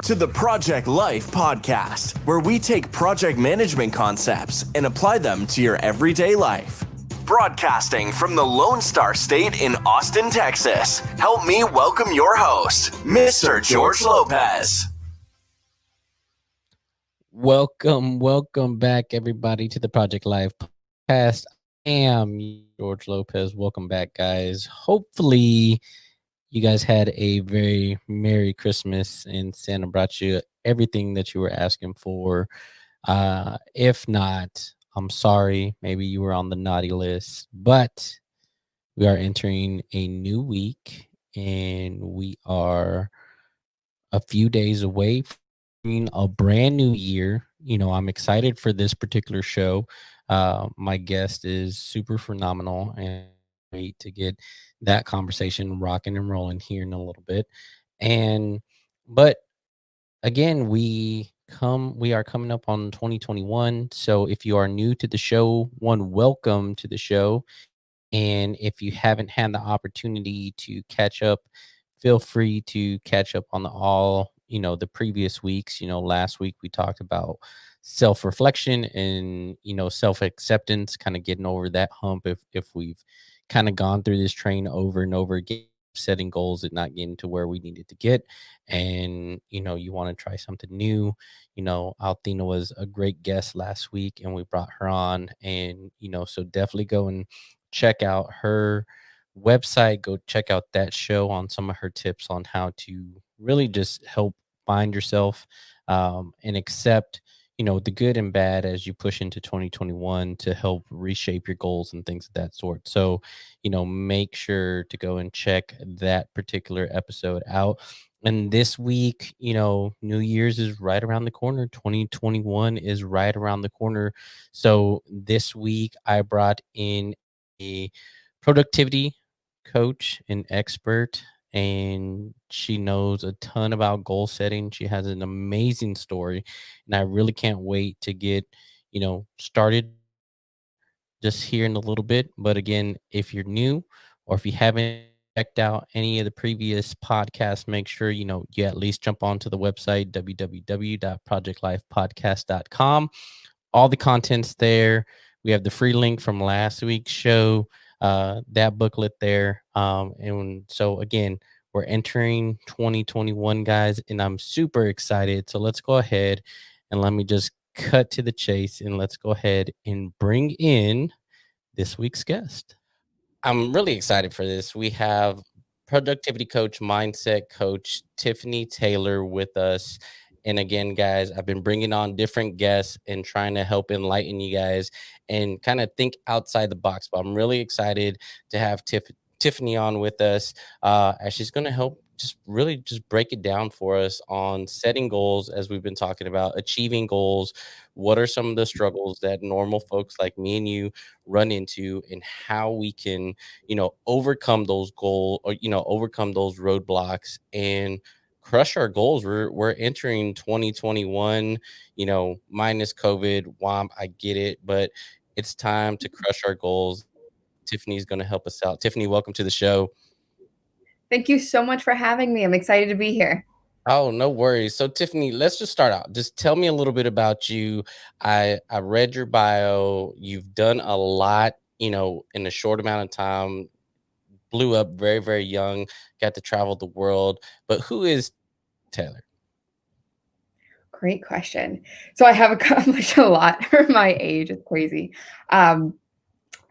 To the Project Life podcast, where we take project management concepts and apply them to your everyday life. Broadcasting from the Lone Star State in Austin, Texas, help me welcome your host, Mr. George Lopez. Welcome back, everybody, to the Project Life podcast. I am George Lopez. Welcome back, guys. Hopefully, you guys had a very Merry Christmas and Santa brought you everything that you were asking for. If not, I'm sorry. Maybe you were on the naughty list, but we are entering a new week and we are a few days away from a brand new year. I'm excited for this particular show. My guest is super phenomenal and wait to get that conversation rocking and rolling here in a little bit. But again, we are coming up on 2021. So if you are new to the show, welcome to the show. And if you haven't had the opportunity to catch up, feel free to catch up on the previous weeks. Last week we talked about self-reflection and, self-acceptance, kind of getting over that hump if we've kind of gone through this train over and over again, setting goals and not getting to where we needed to get. And, you want to try something new. Althena was a great guest last week and we brought her on. And, so definitely go and check out her website, go check out that show on some of her tips on how to really just help find yourself and accept the good and bad as you push into 2021 to help reshape your goals and things of that sort. So make sure to go and check that particular episode out. And this week, New Year's is right around the corner. 2021 is right around the corner. So this week I brought in a productivity coach and expert, and she knows a ton about goal setting. She has an amazing story, and I really can't wait to get started just here in a little bit. But again, if you're new or if you haven't checked out any of the previous podcasts, make sure you at least jump onto the website www.projectlifepodcast.com. All the content's there. We have the free link from last week's show, that booklet there. And so again, we're entering 2021, guys, and I'm super excited. So let's go ahead and let me just cut to the chase and let's go ahead and bring in this week's guest. I'm really excited for this. We have productivity coach, mindset coach, Tiffany Taylor with us. And again, guys, I've been bringing on different guests and trying to help enlighten you guys and kind of think outside the box. But I'm really excited to have Tiffany on with us as she's going to help just break it down for us on setting goals, as we've been talking about, achieving goals. What are some of the struggles that normal folks like me and you run into, and how we can overcome those goals, or overcome those roadblocks and crush our goals. We're entering 2021, minus COVID, womp, I get it, but it's time to crush our goals. Tiffany's going to help us out. Tiffany, welcome to the show. Thank you so much for having me. I'm excited to be here. Oh, no worries. So Tiffany, let's just start out. Just tell me a little bit about you. I read your bio. You've done a lot, in a short amount of time. Blew up very, very young, got to travel the world. But who is Taylor? Great question. So I have accomplished a lot for my age. It's crazy.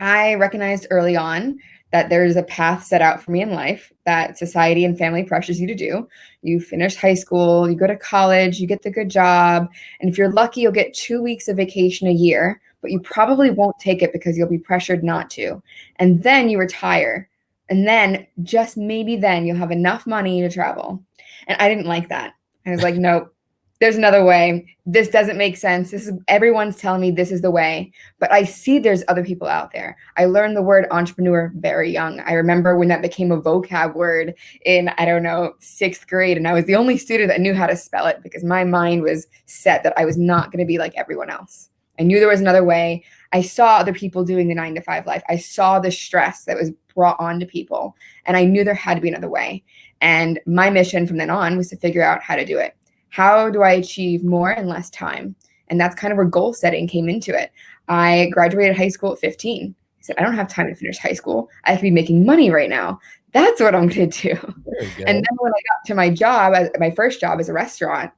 I recognized early on that there's a path set out for me in life that society and family pressures you to do. You finish high school, you go to college, you get the good job, and if you're lucky, you'll get 2 weeks of vacation a year, but you probably won't take it because you'll be pressured not to. And then you retire, and then just maybe then you'll have enough money to travel. And I didn't like that. I was like, nope. There's another way. This doesn't make sense. Everyone's telling me this is the way, but I see there's other people out there. I learned the word entrepreneur very young. I remember when that became a vocab word in, 6th grade, and I was the only student that knew how to spell it because my mind was set that I was not going to be like everyone else. I knew there was another way. I saw other people doing the 9-to-5 life. I saw the stress that was brought on to people, and I knew there had to be another way. And my mission from then on was to figure out how to do it. How do I achieve more in less time? And that's kind of where goal setting came into it. I graduated high school at 15. I said, I don't have time to finish high school. I have to be making money right now. That's what I'm going to do. There you go. And then when I got to my job, my first job as a restaurant,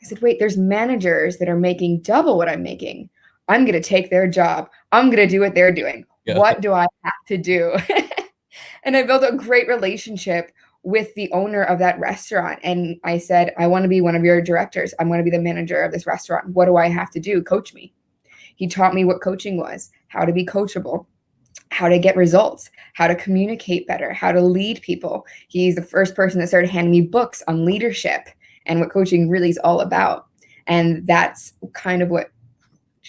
I said, wait, there's managers that are making double what I'm making. I'm going to take their job. I'm going to do what they're doing. Yeah. What do I have to do? And I built a great relationship with the owner of that restaurant. And I said, I want to be one of your directors. I'm going to be the manager of this restaurant. What do I have to do? Coach me. He taught me what coaching was, how to be coachable, how to get results, how to communicate better, how to lead people. He's the first person that started handing me books on leadership and what coaching really is all about. And that's kind of what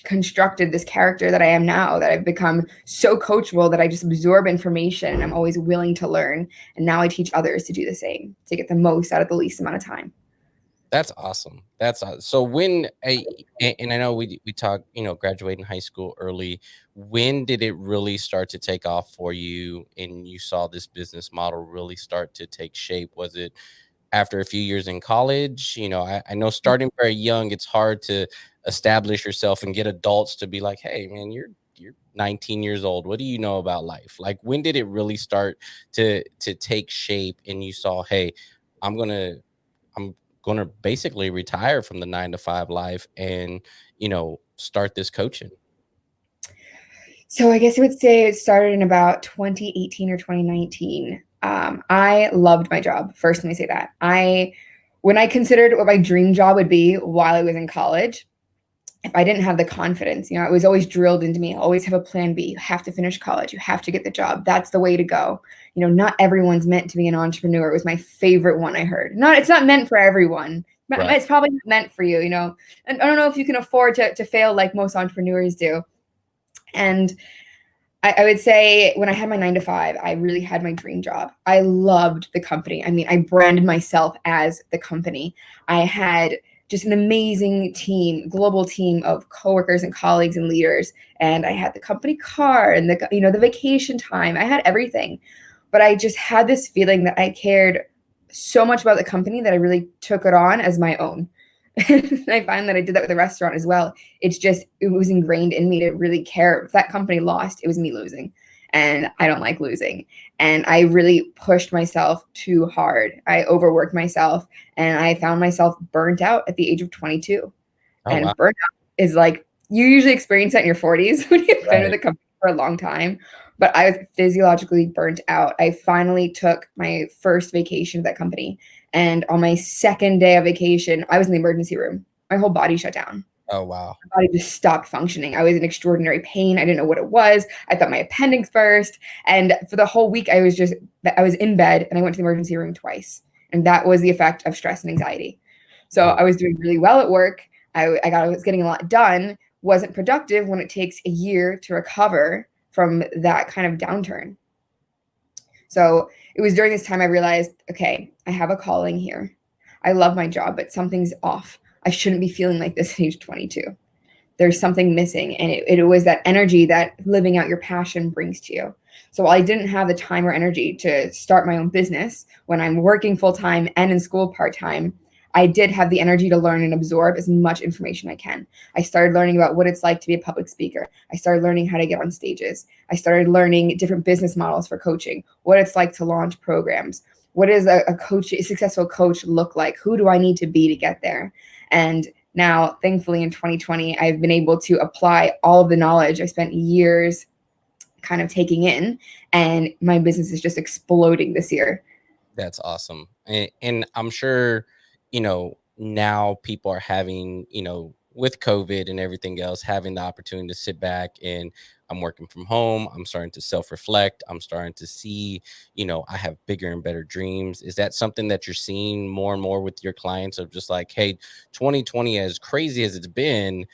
constructed this character that I am now, that I've become so coachable that I just absorb information and I'm always willing to learn. And now I teach others to do the same, to get the most out of the least amount of time. That's awesome. That's so when and I know we talked, graduating high school early. When did it really start to take off for you and you saw this business model really start to take shape? Was it after a few years in college? I know starting very young, it's hard to establish yourself and get adults to be like, hey man, you're 19 years old. What do you know about life? Like, when did it really start to take shape and you saw, hey, I'm gonna basically retire from the 9-to-5 life and, start this coaching? So I guess I would say it started in about 2018 or 2019. I loved my job. First, let me say that. When I considered what my dream job would be while I was in college, if I didn't have the confidence, it was always drilled into me, always have a plan B. You have to finish college. You have to get the job. That's the way to go. Not everyone's meant to be an entrepreneur. It was my favorite one I heard. It's not meant for everyone. Right. It's probably not meant for you, and I don't know if you can afford to fail like most entrepreneurs do. And I would say when I had my 9-to-5, I really had my dream job. I loved the company. I mean, I branded myself as the company. I had just an amazing team, global team of coworkers and colleagues and leaders. And I had the company car and the vacation time. I had everything. But I just had this feeling that I cared so much about the company that I really took it on as my own. And I find that I did that with the restaurant as well. It was ingrained in me to really care. If that company lost, it was me losing. And I don't like losing. And I really pushed myself too hard. I overworked myself and I found myself burnt out at the age of 22. And wow. Burnout is like, you usually experience that in your 40s when you've been with a company for a long time. But I was physiologically burnt out. I finally took my first vacation at that company. And on my second day of vacation, I was in the emergency room. My whole body shut down. Oh, wow. My body just stopped functioning. I was in extraordinary pain. I didn't know what it was. I thought my appendix burst. And for the whole week, I was in bed and I went to the emergency room twice. And that was the effect of stress and anxiety. So I was doing really well at work. I was getting a lot done, wasn't productive when it takes a year to recover from that kind of downturn. So it was during this time I realized, okay, I have a calling here. I love my job, but something's off. I shouldn't be feeling like this at age 22. There's something missing. And it was that energy that living out your passion brings to you. So while I didn't have the time or energy to start my own business when I'm working full-time and in school part-time, I did have the energy to learn and absorb as much information I can. I started learning about what it's like to be a public speaker. I started learning how to get on stages. I started learning different business models for coaching, what it's like to launch programs. What does a successful coach look like? Who do I need to be to get there? And now, thankfully, in 2020, I've been able to apply all of the knowledge I spent years kind of taking in, and my business is just exploding this year. That's awesome. And I'm sure, now people are having, with COVID and everything else, having the opportunity to sit back and I'm working from home. I'm starting to self-reflect. I'm starting to see, I have bigger and better dreams. Is that something that you're seeing more and more with your clients of just like, hey, 2020, as crazy as it's been,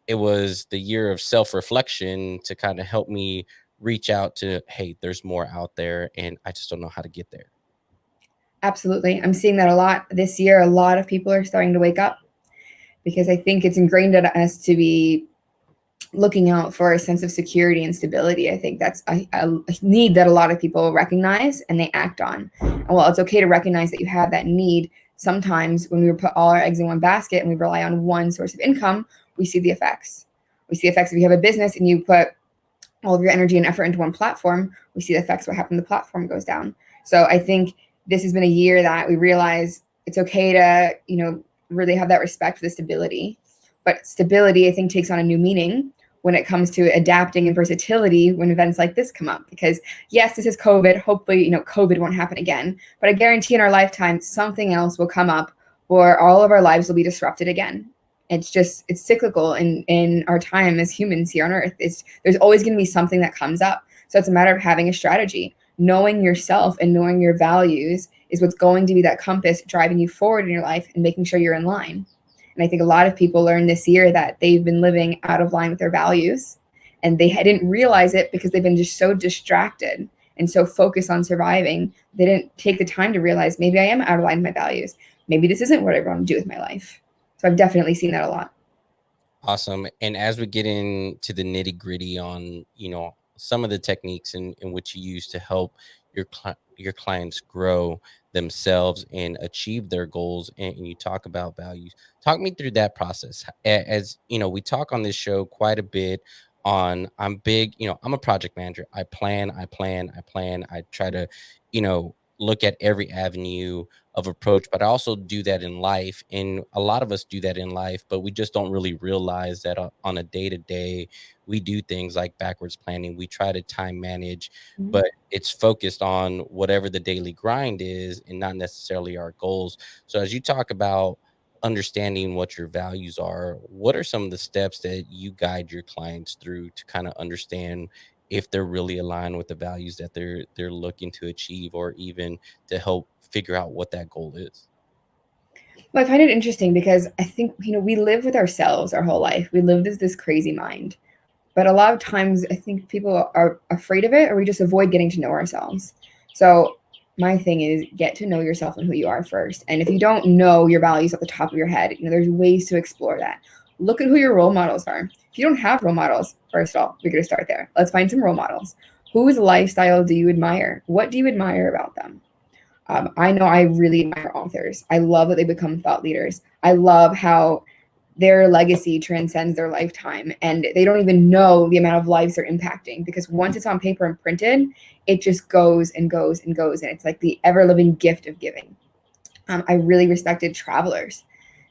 it was the year of self-reflection to kind of help me reach out to, hey, there's more out there and I just don't know how to get there. Absolutely. I'm seeing that a lot this year. A lot of people are starting to wake up because I think it's ingrained in us to be looking out for a sense of security and stability. I think that's a need that a lot of people recognize and they act on. And while it's okay to recognize that you have that need, sometimes when we put all our eggs in one basket and we rely on one source of income, we see the effects. We see effects if you have a business and you put all of your energy and effort into one platform, we see the effects what happens when the platform goes down. So I think this has been a year that we realize it's okay to, really have that respect for the stability. But stability, I think, takes on a new meaning when it comes to adapting and versatility when events like this come up. Because yes, this is COVID. Hopefully, COVID won't happen again. But I guarantee in our lifetime, something else will come up or all of our lives will be disrupted again. It's cyclical in our time as humans here on Earth. There's always going to be something that comes up. So it's a matter of having a strategy. Knowing yourself and knowing your values is what's going to be that compass driving you forward in your life and making sure you're in line. And I think a lot of people learned this year that they've been living out of line with their values, and they didn't realize it because they've been just so distracted and so focused on surviving. They didn't take the time to realize maybe I am out of line with my values. Maybe this isn't what I want to do with my life. So I've definitely seen that a lot. Awesome. And as we get into the nitty gritty on, some of the techniques in which you use to help your clients grow themselves and achieve their goals, and you talk about values, talk me through that process. As we talk on this show quite a bit on, I'm big, I'm a project manager. I plan. I try to, look at every avenue of approach, but I also do that in life. And a lot of us do that in life, but we just don't really realize that on a day to day, we do things like backwards planning. We try to time manage, but it's focused on whatever the daily grind is and not necessarily our goals. So as you talk about understanding what your values are, what are some of the steps that you guide your clients through to kind of understand if they're really aligned with the values that they're looking to achieve, or even to help figure out what that goal is? Well, I find it interesting because I think, we live with ourselves our whole life. We live this crazy mind. But a lot of times I think people are afraid of it, or we just avoid getting to know ourselves. So my thing is get to know yourself and who you are first. And if you don't know your values at the top of your head, there's ways to explore that. Look at who your role models are. If you don't have role models, first of all, we're going to start there. Let's find some role models. Whose lifestyle do you admire? What do you admire about them? I know I really admire authors. I love that they become thought leaders. I love how their legacy transcends their lifetime, and they don't even know the amount of lives they're impacting, because once it's on paper and printed, it just goes and goes and goes. And it's like the ever living gift of giving. I really respected travelers.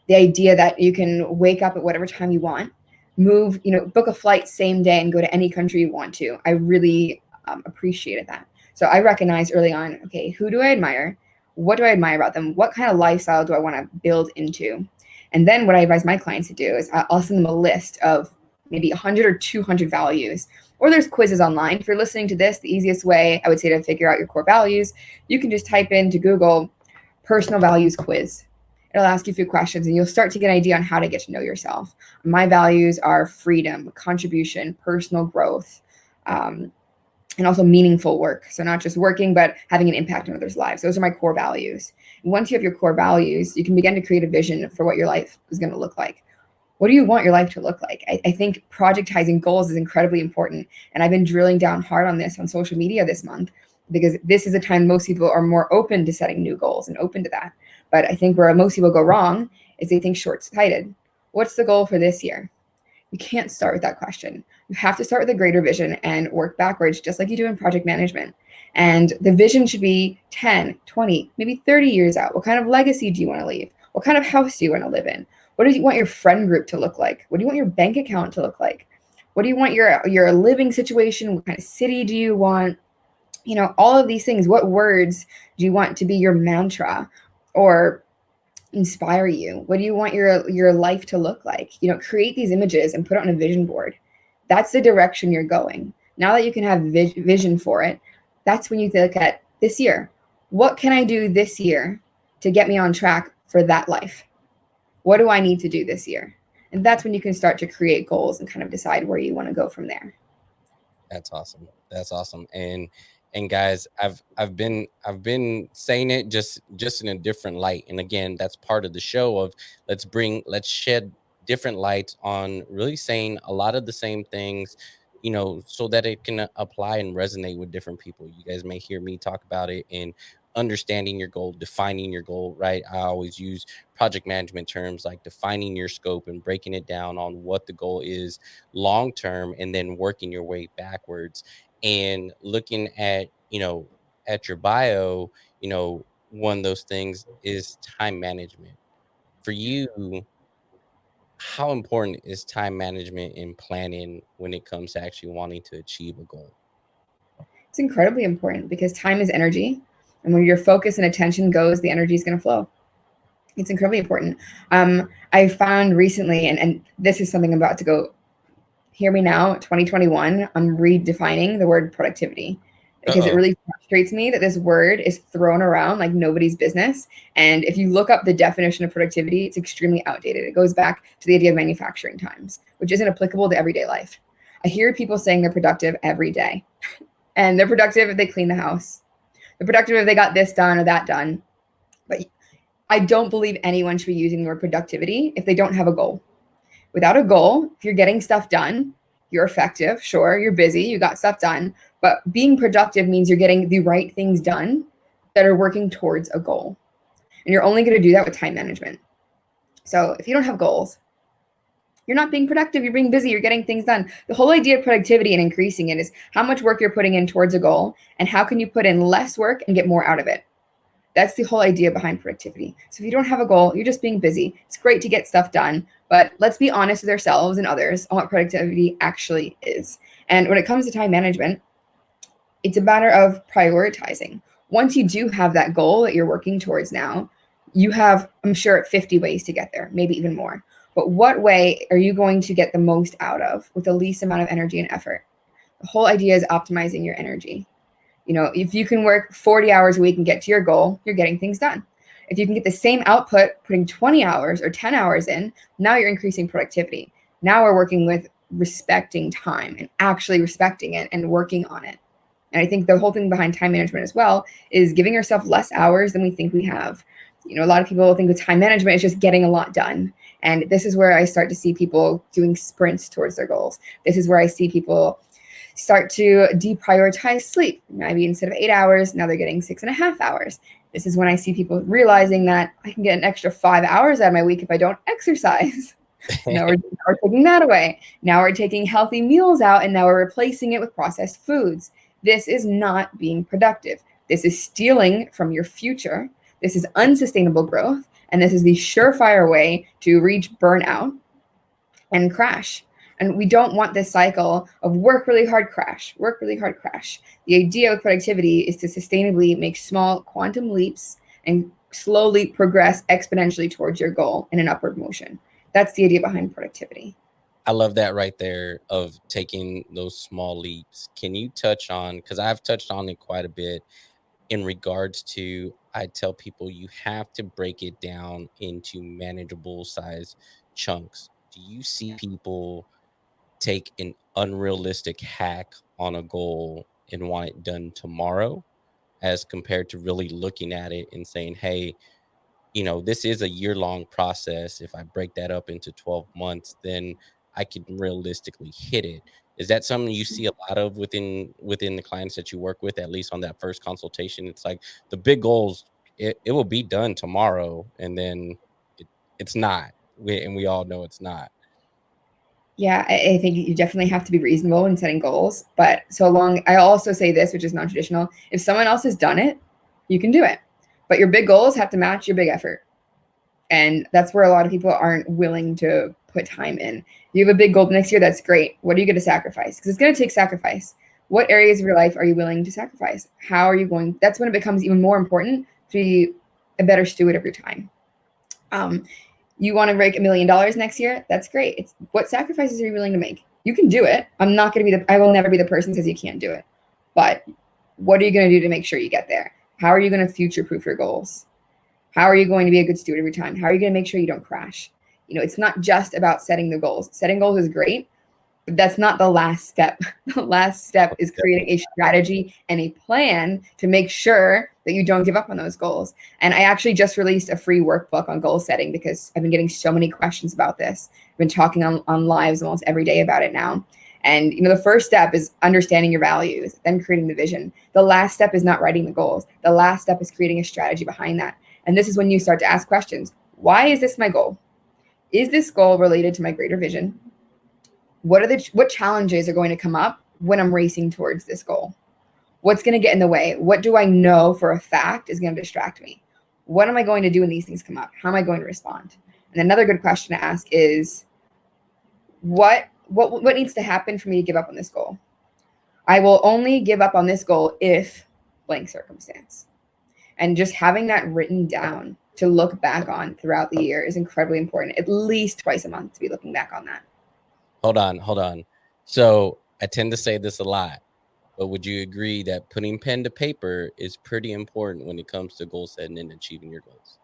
The idea that you can wake up at whatever time you want, move, book a flight same day and go to any country you want to. I really appreciated that. So I recognized early on, okay, who do I admire? What do I admire about them? What kind of lifestyle do I want to build into? And then what I advise my clients to do is I'll send them a list of maybe 100 or 200 values. Or there's quizzes online. If you're listening to this, the easiest way I would say to figure out your core values, you can just type into Google personal values quiz. It'll ask you a few questions and you'll start to get an idea on how to get to know yourself. My values are freedom, contribution, personal growth, and also meaningful work. So not just working, but having an impact on others' lives. Those are my core values. And once you have your core values, you can begin to create a vision for what your life is going to look like. What do you want your life to look like? I think projectizing goals is incredibly important. And I've been drilling down hard on this on social media this month, because this is a time most people are more open to setting new goals and open to that. But I think where most people go wrong is they think short-sighted. What's the goal for this year? You can't start with that question. You have to start with a greater vision and work backwards, just like you do in project management. And the vision should be 10, 20, maybe 30 years out. What kind of legacy do you want to leave? What kind of house do you want to live in? What do you want your friend group to look like? What do you want your bank account to look like? What do you want your living situation? What kind of city do you want? All of these things. What words do you want to be your mantra or inspire you? What do you want your life to look like? Create these images and put it on a vision board. That's the direction you're going. Now that you can have vision for it, that's when you look at this year. What can I do this year to get me on track for that life? What do I need to do this year? And that's when you can start to create goals and kind of decide where you want to go from there. That's awesome. That's awesome. And guys, I've been saying it just in a different light. And again, that's part of the show of let's shed different lights on really saying a lot of the same things, so that it can apply and resonate with different people. You guys may hear me talk about it in understanding your goal, defining your goal, right? I always use project management terms like defining your scope and breaking it down on what the goal is long term, and then working your way backwards and looking at, at your bio, one of those things is time management. For you, how important is time management and planning when it comes to actually wanting to achieve a goal? It's incredibly important because time is energy. And where your focus and attention goes, the energy is going to flow. It's incredibly important. I found recently, and this is something I'm about to go, hear me now, 2021, I'm redefining the word productivity because it Uh-oh. really frustrates me that this word is thrown around like nobody's business. And if you look up the definition of productivity, it's extremely outdated. It goes back to the idea of manufacturing times, which isn't applicable to everyday life. I hear people saying they're productive every day, and they're productive if they clean the house. They're productive if they got this done or that done. But I don't believe anyone should be using the word productivity if they don't have a goal. Without a goal, if you're getting stuff done, you're effective. Sure, you're busy, you got stuff done, but being productive means you're getting the right things done that are working towards a goal. And you're only going to do that with time management. So if you don't have goals, you're not being productive, you're being busy, you're getting things done. The whole idea of productivity and increasing it is how much work you're putting in towards a goal and how can you put in less work and get more out of it. That's the whole idea behind productivity. So if you don't have a goal, you're just being busy. It's great to get stuff done, but let's be honest with ourselves and others on what productivity actually is. And when it comes to time management, it's a matter of prioritizing. Once you do have that goal that you're working towards now, you have, I'm sure, 50 ways to get there, maybe even more. But what way are you going to get the most out of with the least amount of energy and effort? The whole idea is optimizing your energy. If you can work 40 hours a week and get to your goal, you're getting things done. If you can get the same output, putting 20 hours or 10 hours in, now you're increasing productivity. Now we're working with respecting time and actually respecting it and working on it. And I think the whole thing behind time management as well is giving yourself less hours than we think we have. A lot of people think with time management is just getting a lot done. And this is where I start to see people doing sprints towards their goals. This is where I see people start to deprioritize sleep. Maybe instead of 8 hours, now they're getting 6.5 hours. This is when I see people realizing that I can get an extra 5 hours out of my week if I don't exercise. So now we're taking that away. Now we're taking healthy meals out and now we're replacing it with processed foods. This is not being productive. This is stealing from your future. This is unsustainable growth. And this is the surefire way to reach burnout and crash. And we don't want this cycle of work really hard, crash, work really hard, crash. The idea of productivity is to sustainably make small quantum leaps and slowly progress exponentially towards your goal in an upward motion. That's the idea behind productivity. I love that right there of taking those small leaps. Can you touch on, because I've touched on it quite a bit in regards to, I tell people you have to break it down into manageable size chunks. Do you see people take an unrealistic hack on a goal and want it done tomorrow, as compared to really looking at it and saying, hey, this is a year-long process. If I break that up into 12 months, then I can realistically hit it. Is that something you see a lot of within the clients that you work with, at least on that first consultation? It's like the big goals, it will be done tomorrow, and then it's not. We all know it's not. Yeah, I think you definitely have to be reasonable in setting goals. But I also say this, which is non-traditional, if someone else has done it, you can do it. But your big goals have to match your big effort. And that's where a lot of people aren't willing to put time in. You have a big goal next year, that's great. What are you going to sacrifice? Because it's going to take sacrifice. What areas of your life are you willing to sacrifice? How are you going? That's when it becomes even more important to be a better steward of your time. You want to break $1 million next year? That's great. It's what sacrifices are you willing to make? You can do it. I will never be the person says you can't do it. But what are you going to do to make sure you get there? How are you going to future-proof your goals? How are you going to be a good steward of your time? How are you going to make sure you don't crash? It's not just about setting the goals. Setting goals is great, but that's not the last step. The last step is creating a strategy and a plan to make sure that you don't give up on those goals. And I actually just released a free workbook on goal setting because I've been getting so many questions about this. I've been talking on lives almost every day about it now. And, the first step is understanding your values, then creating the vision. The last step is not writing the goals. The last step is creating a strategy behind that. And this is when you start to ask questions. Why is this my goal? Is this goal related to my greater vision? What challenges are going to come up when I'm racing towards this goal? What's going to get in the way? What do I know for a fact is going to distract me? What am I going to do when these things come up? How am I going to respond? And another good question to ask is, what needs to happen for me to give up on this goal? I will only give up on this goal if blank circumstance. And just having that written down to look back on throughout the year is incredibly important. At least twice a month to be looking back on that. Hold on. So I tend to say this a lot, but would you agree that putting pen to paper is pretty important when it comes to goal setting and achieving your goals?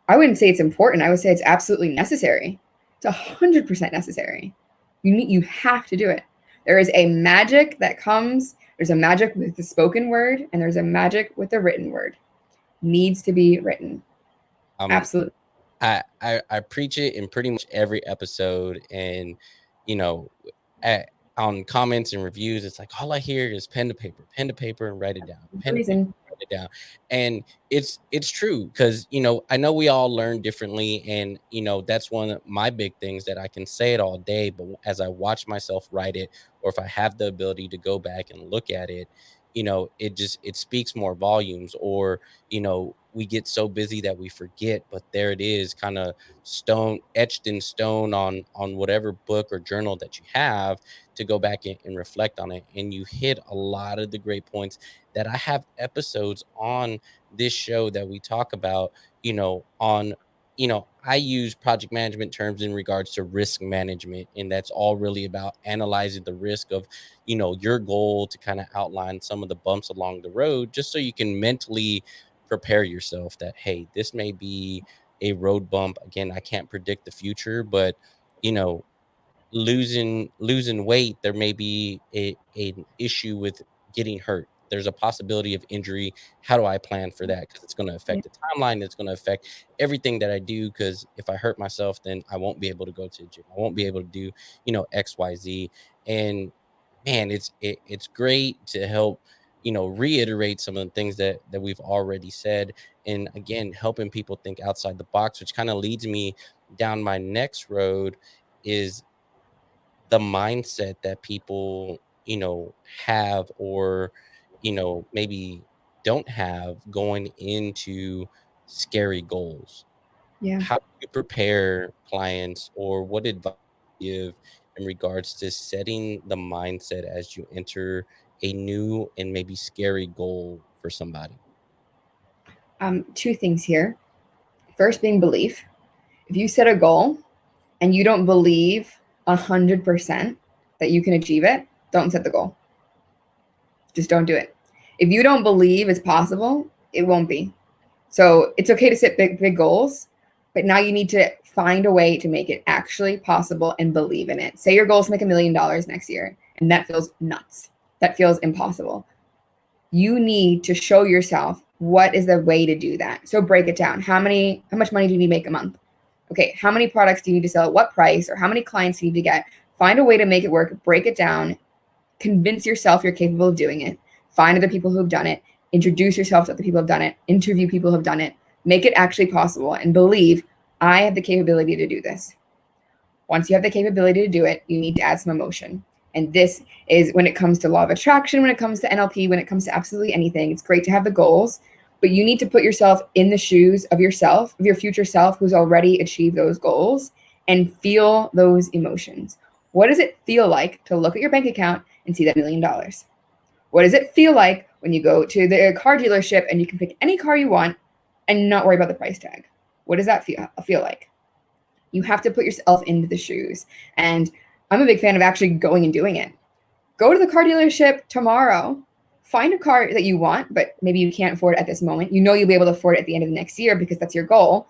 I wouldn't say it's important. I would say it's absolutely necessary. It's 100% necessary. You have to do it. There is a magic that comes. There's a magic with the spoken word, and there's a magic with the written word. Needs to be written. Absolutely. I preach it in pretty much every episode, and on comments and reviews, it's like all I hear is pen to paper, and write it down. Pen to paper, write it down. And it's true, because I know we all learn differently, and that's one of my big things that I can say it all day, but as I watch myself write it, or if I have the ability to go back and look at it, it speaks more volumes. Or we get so busy that we forget, but there it is, kind of etched in stone on whatever book or journal that you have, to go back and reflect on it. And you hit a lot of the great points that I have episodes on this show that we talk about, I use project management terms in regards to risk management, and that's all really about analyzing the risk of, your goal, to kind of outline some of the bumps along the road, just so you can mentally prepare yourself that, hey, this may be a road bump. Again, I can't predict the future, but losing weight, there may be an issue with getting hurt. There's a possibility of injury. How do I plan for that? Because it's going to affect the timeline. It's going to affect everything that I do. Because if I hurt myself, then I won't be able to go to the gym. I won't be able to do, X, Y, Z. And man, it's great to help, reiterate some of the things that we've already said. And again, helping people think outside the box, which kind of leads me down my next road, is the mindset that people, have, or, maybe don't have, going into scary goals. Yeah. How do you prepare clients, or what advice do you give in regards to setting the mindset as you enter a new and maybe scary goal for somebody? Two things here. First being belief. If you set a goal and you don't believe 100% that you can achieve it, don't set the goal. Just don't do it. If you don't believe it's possible, it won't be. So it's okay to set big goals, but now you need to find a way to make it actually possible and believe in it. Say your goal is to make $1 million next year, and that feels nuts. That feels impossible. You need to show yourself what is the way to do that. So break it down. How much money do you need to make a month? Okay, how many products do you need to sell at what price, or how many clients do you need to get? Find a way to make it work, break it down, convince yourself you're capable of doing it, find other people who have done it, introduce yourself to other people who have done it, interview people who have done it, make it actually possible, and believe, I have the capability to do this. Once you have the capability to do it, you need to add some emotion. And this is when it comes to law of attraction, when it comes to NLP, when it comes to absolutely anything. It's great to have the goals, but you need to put yourself in the shoes of yourself, of your future self who's already achieved those goals, and feel those emotions. What does it feel like to look at your bank account and see that $1 million? What does it feel like when you go to the car dealership and you can pick any car you want and not worry about the price tag? What does that feel like? You have to put yourself into the shoes. And I'm a big fan of actually going and doing it. Go to the car dealership tomorrow. Find a car that you want, but maybe you can't afford it at this moment. You know you'll be able to afford it at the end of the next year because that's your goal.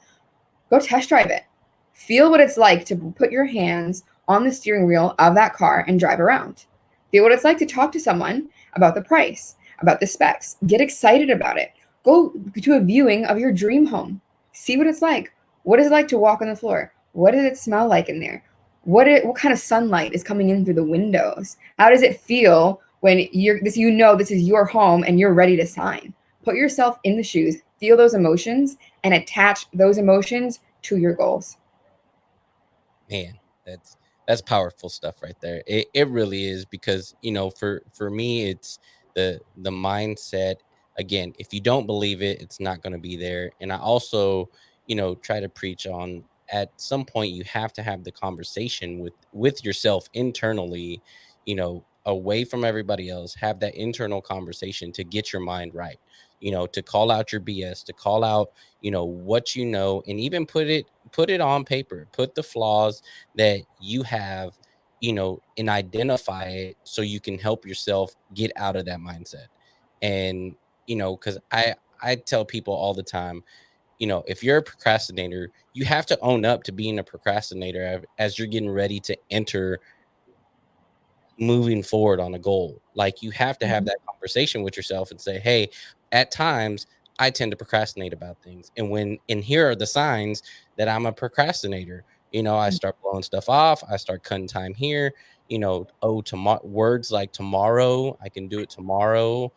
Go test drive it. Feel what it's like to put your hands on the steering wheel of that car and drive around. Feel what it's like to talk to someone about the price, about the specs. Get excited about it. Go to a viewing of your dream home. See what it's like. What is it like to walk on the floor? What does it smell like in there? What kind of sunlight is coming in through the windows? How does it feel when this is your home and you're ready to sign? Put yourself in the shoes, feel those emotions, and attach those emotions to your goals. Man, that's powerful stuff right there. It really is, because for me, it's the mindset. Again, if you don't believe it, it's not going to be there. And I also, try to preach on, at some point you have to have the conversation with yourself internally, away from everybody else. Have that internal conversation to get your mind right. To call out your BS, to call out what and even put it on paper. Put the flaws that you have, and identify it, so you can help yourself get out of that mindset. And because I tell people all the time, if you're a procrastinator, you have to own up to being a procrastinator as you're getting ready to enter moving forward on a goal. Like, you have to have Mhm. that conversation with yourself and say, hey, at times I tend to procrastinate about things. And here are the signs that I'm a procrastinator. I start blowing stuff off. I start cutting time here. Tomorrow, words like tomorrow, I can do it tomorrow,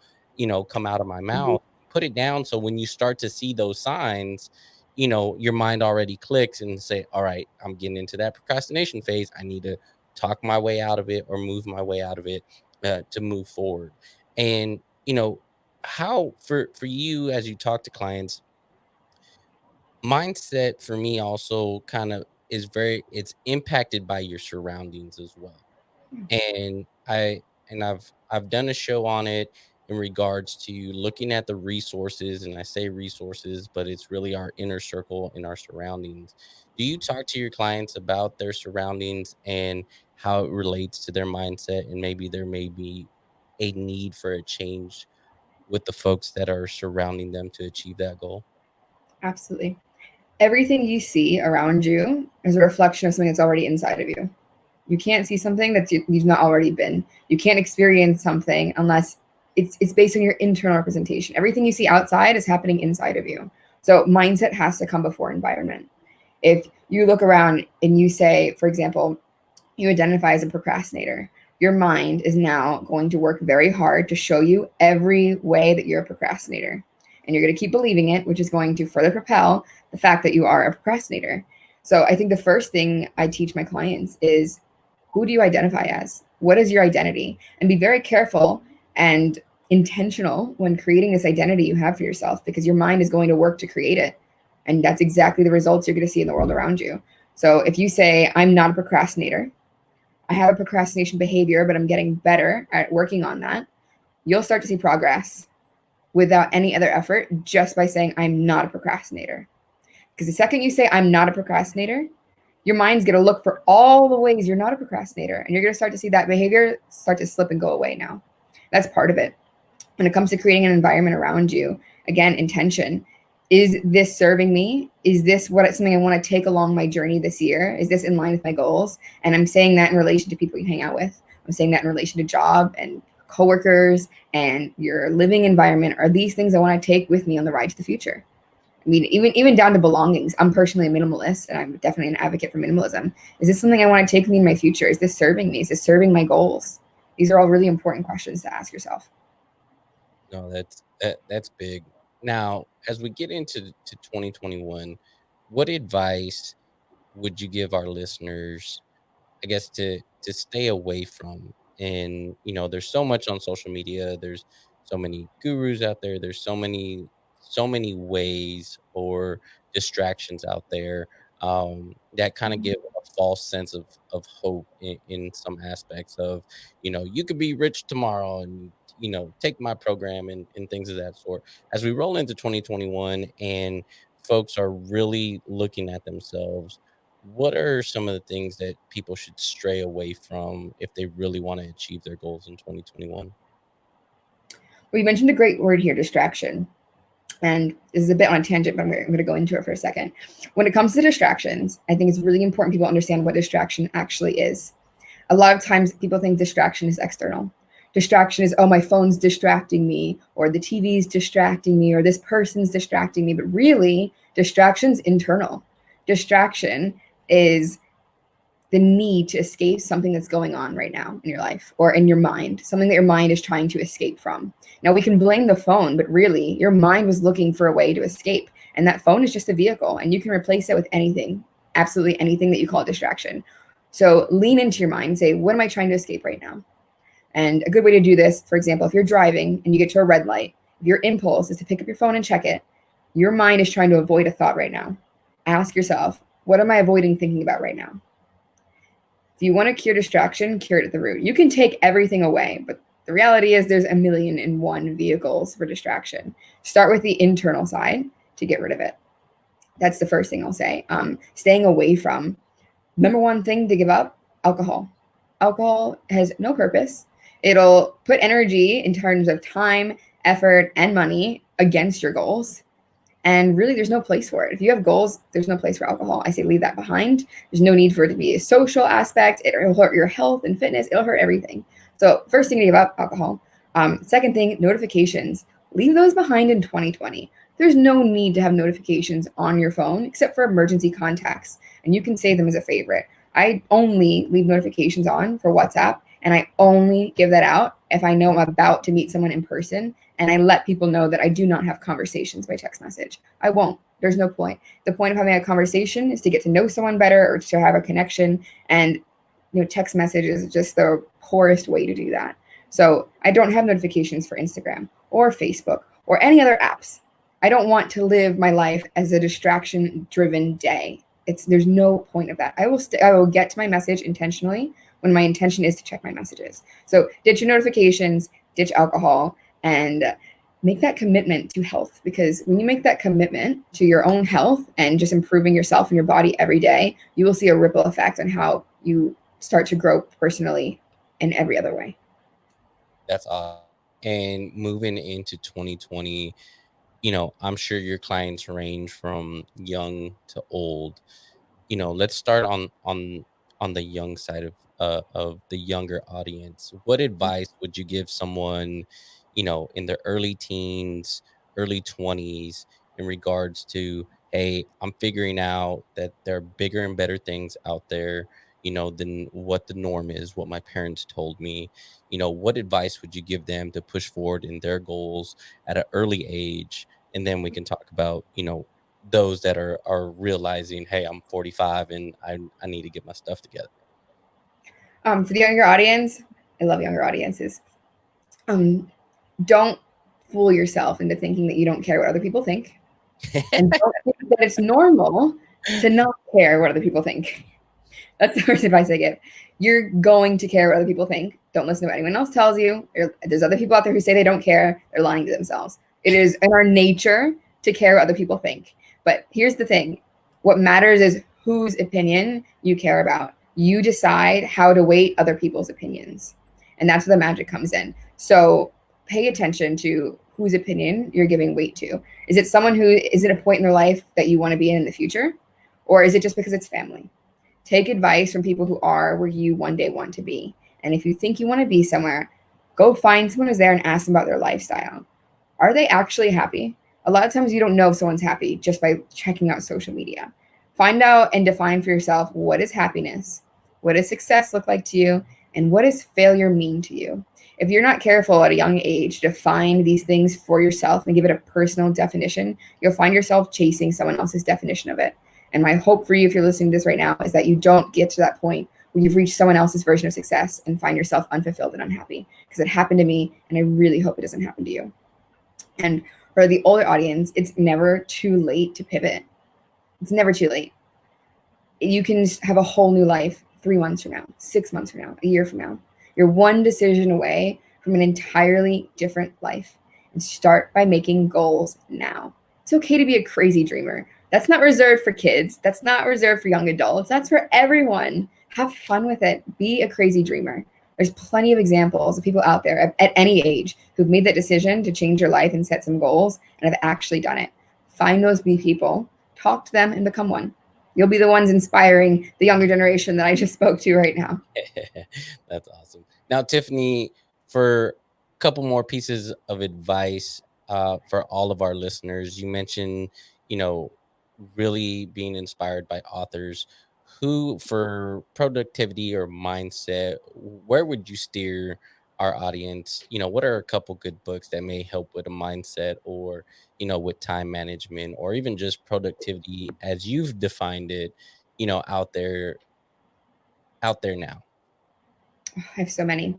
come out of my Mhm. mouth. Put it down, so when you start to see those signs, your mind already clicks and say, all right, I'm getting into that procrastination phase. I need to talk my way out of it, or move my way out of it, to move forward. And how, for you, as you talk to clients, mindset for me also kind of is it's impacted by your surroundings as well. And I've done a show on it in regards to looking at the resources, and I say resources, but it's really our inner circle and our surroundings. Do you talk to your clients about their surroundings and how it relates to their mindset, and maybe there may be a need for a change with the folks that are surrounding them to achieve that goal? Absolutely. Everything you see around you is a reflection of something that's already inside of you. You can't see something that you've not already been. You can't experience something unless it's based on your internal representation. Everything you see outside is happening inside of you. So mindset has to come before environment. If you look around and you say, for example, you identify as a procrastinator, your mind is now going to work very hard to show you every way that you're a procrastinator. And you're going to keep believing it, which is going to further propel the fact that you are a procrastinator. So I think the first thing I teach my clients is, who do you identify as? What is your identity? And be very careful and intentional when creating this identity you have for yourself, because your mind is going to work to create it. And that's exactly the results you're going to see in the world around you. So if you say, I'm not a procrastinator, I have a procrastination behavior, but I'm getting better at working on that, you'll start to see progress without any other effort, just by saying, I'm not a procrastinator. Because the second you say, I'm not a procrastinator, your mind's going to look for all the ways you're not a procrastinator. And you're going to start to see that behavior start to slip and go away now. That's part of it. When it comes to creating an environment around you, again, intention. Is this serving me? Is this something I want to take along my journey this year? Is this in line with my goals? And I'm saying that in relation to people you hang out with. I'm saying that in relation to job and coworkers and your living environment. Are these things I want to take with me on the ride to the future? I mean, even down to belongings. I'm personally a minimalist, and I'm definitely an advocate for minimalism. Is this something I want to take with me in my future? Is this serving me? Is this serving my goals? These are all really important questions to ask yourself. No, that's big. Now, as we get into 2021, what advice would you give our listeners, I guess, to stay away from? And there's so much on social media. There's so many gurus out there. There's so many ways or distractions out there, that kind of give a false sense of hope in some aspects of, you could be rich tomorrow, and take my program, and things of that sort. As we roll into 2021, and folks are really looking at themselves, what are some of the things that people should stray away from if they really want to achieve their goals in 2021? Well, you mentioned a great word here, distraction. And this is a bit on a tangent, but I'm going to go into it for a second. When it comes to distractions, I think it's really important people understand what distraction actually is. A lot of times people think distraction is external. Distraction is, oh, my phone's distracting me, or the TV's distracting me, or this person's distracting me. But really, distraction's internal. Distraction is the need to escape something that's going on right now in your life or in your mind, something that your mind is trying to escape from. Now, we can blame the phone, but really your mind was looking for a way to escape. And that phone is just a vehicle, and you can replace it with anything, absolutely anything that you call a distraction. So lean into your mind and say, what am I trying to escape right now? And a good way to do this, for example, if you're driving and you get to a red light, if your impulse is to pick up your phone and check it, your mind is trying to avoid a thought right now. Ask yourself, what am I avoiding thinking about right now? If you want to cure distraction, cure it at the root. You can take everything away, but the reality is there's 1,000,001 vehicles for distraction. Start with the internal side to get rid of it. That's the first thing I'll say. Staying away from. Number one thing to give up, alcohol. Alcohol has no purpose. It'll put energy in terms of time, effort, and money against your goals. And really, there's no place for it. If you have goals, there's no place for alcohol. I say leave that behind. There's no need for it to be a social aspect. It'll hurt your health and fitness. It'll hurt everything. So first thing to give up, alcohol. Second thing, notifications. Leave those behind in 2020. There's no need to have notifications on your phone except for emergency contacts. And you can save them as a favorite. I only leave notifications on for WhatsApp, and I only give that out if I know I'm about to meet someone in person, and I let people know that I do not have conversations by text message. I won't. There's no point. The point of having a conversation is to get to know someone better or to have a connection, and text message is just the poorest way to do that. So I don't have notifications for Instagram or Facebook or any other apps. I don't want to live my life as a distraction-driven day. There's no point of that. I will get to my message intentionally when my intention is to check my messages. So ditch your notifications, ditch alcohol, and make that commitment to health. Because when you make that commitment to your own health and just improving yourself and your body every day, you will see a ripple effect on how you start to grow personally in every other way. That's awesome. And moving into 2020, I'm sure your clients range from young to old. Let's start on the young side of the younger audience. What advice would you give someone, in their early teens, early 20s, in regards to, hey, I'm figuring out that there are bigger and better things out there, than what the norm is, what my parents told me. What advice would you give them to push forward in their goals at an early age? And then we can talk about, those that are realizing, hey, I'm 45 and I need to get my stuff together. For the younger audience, I love younger audiences. Don't fool yourself into thinking that you don't care what other people think. And don't think that it's normal to not care what other people think. That's the first advice I give. You're going to care what other people think. Don't listen to what anyone else tells you. There's other people out there who say they don't care. They're lying to themselves. It is in our nature to care what other people think. But here's the thing. What matters is whose opinion you care about. You decide how to weight other people's opinions. And that's where the magic comes in. So pay attention to whose opinion you're giving weight to. Is it someone who is at a point in their life that you want to be in the future? Or is it just because it's family? Take advice from people who are where you one day want to be. And if you think you want to be somewhere, go find someone who's there and ask them about their lifestyle. Are they actually happy? A lot of times you don't know if someone's happy just by checking out social media. Find out and define for yourself, what is happiness? What does success look like to you? And what does failure mean to you? If you're not careful at a young age to find these things for yourself and give it a personal definition, you'll find yourself chasing someone else's definition of it. And my hope for you, if you're listening to this right now, is that you don't get to that point where you've reached someone else's version of success and find yourself unfulfilled and unhappy. Because it happened to me, and I really hope it doesn't happen to you. And for the older audience, it's never too late to pivot. It's never too late. You can have a whole new life 3 months from now, 6 months from now, a year from now. You're one decision away from an entirely different life. And start by making goals now. It's okay to be a crazy dreamer. That's not reserved for kids. That's not reserved for young adults. That's for everyone. Have fun with it. Be a crazy dreamer. There's plenty of examples of people out there at any age who've made that decision to change their life and set some goals and have actually done it. Find those people, talk to them, and become one. You'll be the ones inspiring the younger generation that I just spoke to right now. That's awesome. Now, Tiffany, for a couple more pieces of advice for all of our listeners, you mentioned, really being inspired by authors. who for productivity or mindset, where would you steer our audience? What are a couple good books that may help with a mindset, or with time management, or even just productivity as you've defined it, out there now? I have so many.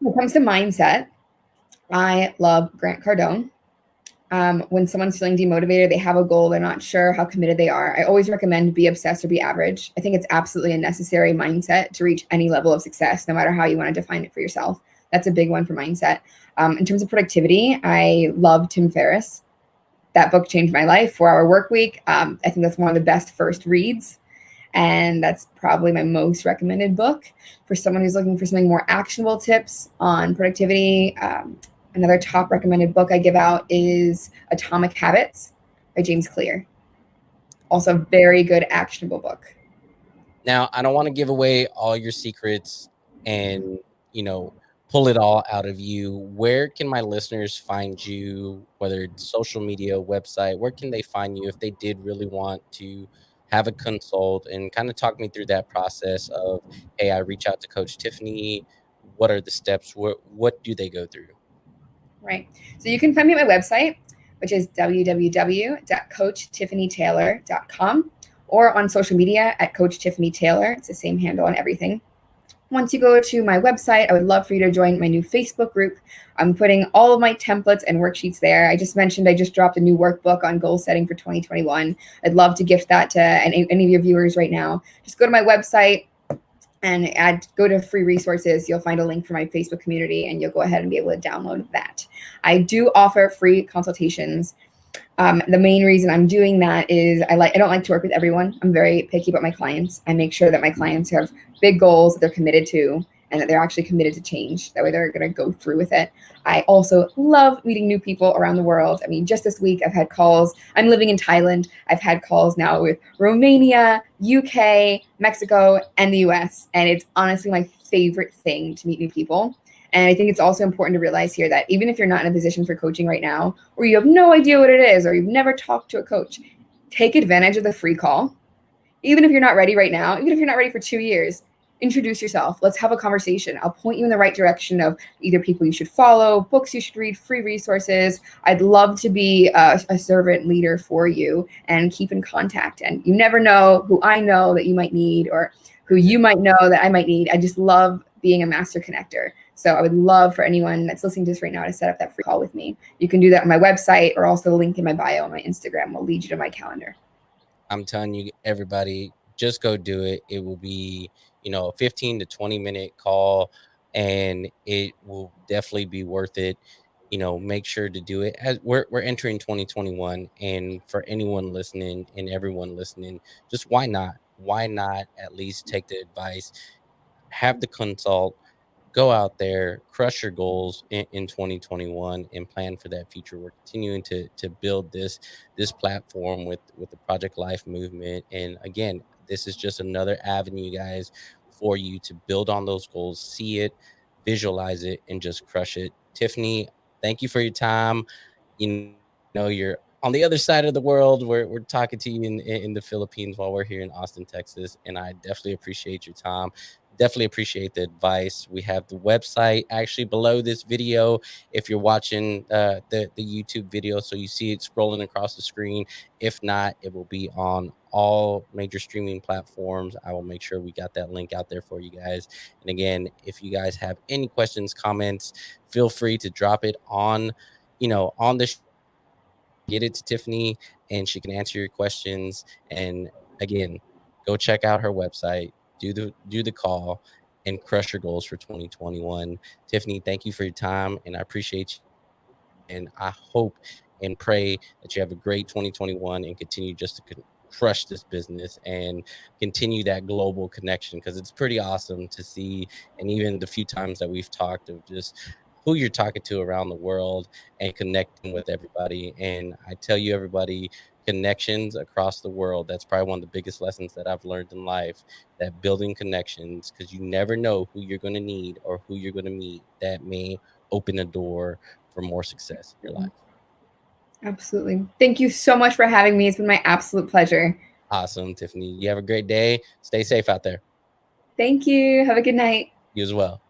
When it comes to mindset, I love Grant Cardone. When someone's feeling demotivated, they have a goal, they're not sure how committed they are, I always recommend be obsessed or be average. I think it's absolutely a necessary mindset to reach any level of success, no matter how you want to define it for yourself. That's a big one for mindset. In terms of productivity, I love Tim Ferriss. That book changed my life. 4 Hour Work Week. I think that's one of the best first reads. And that's probably my most recommended book for someone who's looking for something more actionable tips on productivity. Another top recommended book I give out is Atomic Habits by James Clear. Also a very good actionable book. Now, I don't want to give away all your secrets and, pull it all out of you. Where can my listeners find you, whether it's social media, website? Where can they find you if they did really want to have a consult, and kind of talk me through that process of, hey, I reach out to Coach Tiffany. What are the steps? What do they go through? Right. So you can find me at my website, which is www.coachtiffanytaylor.com, or on social media at Coach Tiffany Taylor. It's the same handle on everything. Once you go to my website, I would love for you to join my new Facebook group. I'm putting all of my templates and worksheets there. I just mentioned I just dropped a new workbook on goal setting for 2021. I'd love to gift that to any of your viewers right now. Just go to my website and go to free resources. You'll find a link for my Facebook community, and you'll go ahead and be able to download that. I do offer free consultations. The main reason I'm doing that is I don't like to work with everyone. I'm very picky about my clients. I make sure that my clients have big goals that they're committed to, and that they're actually committed to change. That way they're going to go through with it. I also love meeting new people around the world. I mean, just this week I've had calls. I'm living in Thailand. I've had calls now with Romania, UK, Mexico, and the US. And it's honestly my favorite thing to meet new people. And I think it's also important to realize here that even if you're not in a position for coaching right now, or you have no idea what it is, or you've never talked to a coach, take advantage of the free call. Even if you're not ready right now, even if you're not ready for 2 years, introduce yourself. Let's have a conversation. I'll point you in the right direction of either people you should follow, books you should read, free resources. I'd love to be a servant leader for you and keep in contact. And you never know who I know that you might need, or who you might know that I might need. I just love being a master connector. So I would love for anyone that's listening to this right now to set up that free call with me. You can do that on my website, or also the link in my bio on my Instagram will lead you to my calendar. I'm telling you, everybody, just go do it. It will be, a 15 to 20-minute call, and it will definitely be worth it. Make sure to do it. As we're entering 2021, and for anyone listening and everyone listening, just why not? Why not at least take the advice, have the consult, go out there, crush your goals in 2021, and plan for that future. We're continuing to build this platform with the Project Life movement. And again, this is just another avenue, guys, for you to build on those goals, see it, visualize it, and just crush it. Tiffany, thank you for your time. You're on the other side of the world. We're talking to you in the Philippines while we're here in Austin, Texas. And I definitely appreciate your time. Definitely appreciate the advice. We have the website actually below this video if you're watching the YouTube video, so you see it scrolling across the screen. If not, it will be on all major streaming platforms. I will make sure we got that link out there for you guys. And again, if you guys have any questions, comments, feel free to drop it on the get it to Tiffany, and she can answer your questions. And again, go check out her website, do the call, and crush your goals for 2021. Tiffany, thank you for your time, and I appreciate you. And I hope and pray that you have a great 2021 and continue just to crush this business and continue that global connection, because it's pretty awesome to see. And even the few times that we've talked of just who you're talking to around the world and connecting with everybody. And I tell you, everybody, connections across the world, that's probably one of the biggest lessons that I've learned in life, that building connections, because you never know who you're going to need or who you're going to meet that may open a door for more success in your life. Absolutely. Thank you so much for having me. It's been my absolute pleasure. Awesome, Tiffany. You have a great day. Stay safe out there. Thank you. Have a good night. You as well.